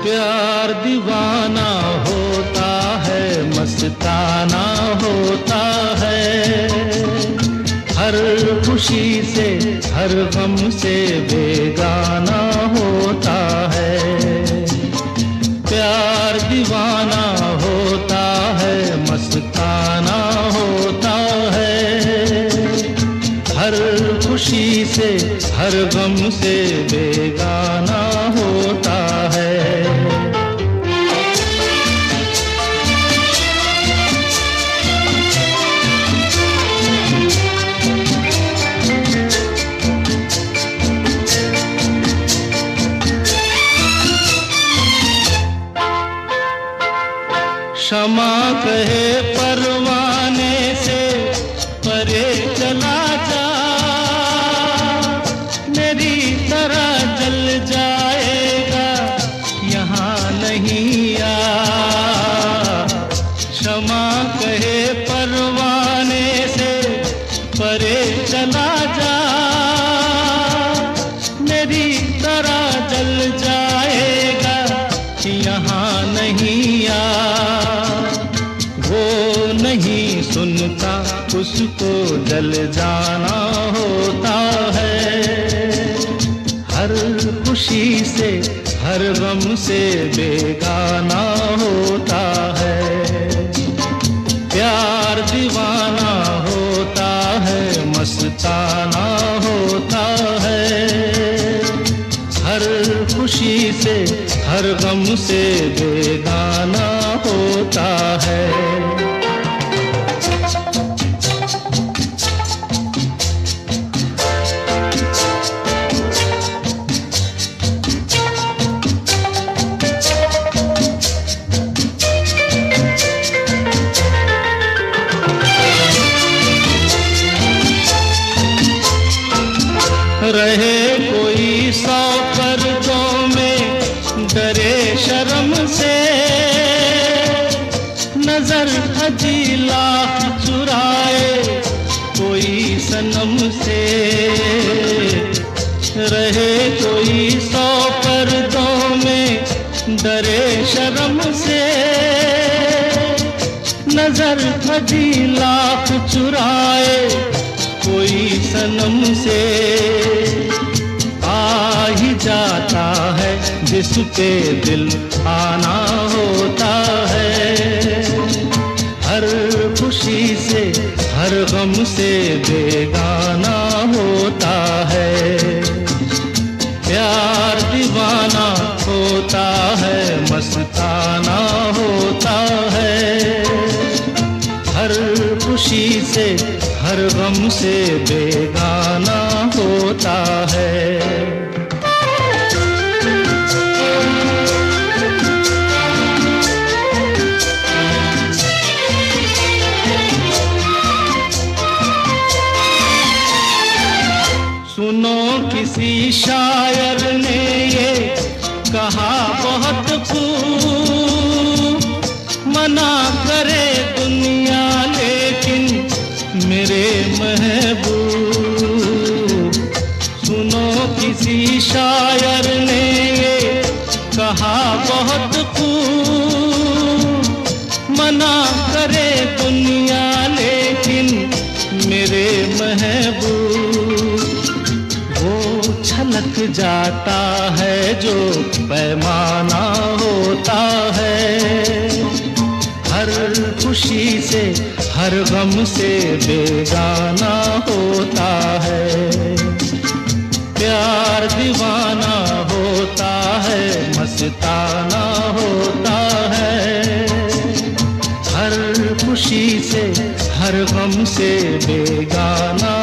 प्यार दीवाना होता है, मस्ताना होता है, हर खुशी से हर गम से बेगाना होता है। प्यार दीवाना होता है, मस्ताना होता है, हर खुशी से हर गम से बेगाना होता है। क्षमा कहे परवाने से परे चला जा, मेरी तरह जल जाएगा यहाँ नहीं आ। क्षमा कहे परवाने से परे चला जा, मेरी तरह जल जाएगा यहाँ नहीं आ। वो नहीं सुनता उसको जल जाना होता है, हर खुशी से हर गम से बेगाना होता है। प्यार दीवाना होता है, मस्ताना होता है, हर खुशी से हर गम से बेगाना होता है। रहे कोई 100 पर्दों में, डरे शर्म से, नजर हजी लाख चुराए कोई सनम से। रहे कोई 100 पर्दों में, डरे शर्म से, नजर हजी लाख चुराए कोई सनम से। आ ही जाता है जिस पे दिल आना होता है, हर खुशी से हर गम से बेगाना होता है। प्यार दीवाना होता है, मस्ताना होता है, हर खुशी से हर गम से बेगाना होता है। सुनो किसी शायर ने ये कहा बहुत खूब, मना करे दुनिया लेकिन मेरे महबूब। सुनो किसी शायर ने ये कहा बहुत खूब, मना करे दुनिया लेकिन मेरे महबूब। वो छलक जाता है जो पैमाना होता है, हर खुशी से हर गम से बेगाना होता है। प्यार दीवाना होता है, मस्ताना होता है, हर खुशी से हर गम से बेगाना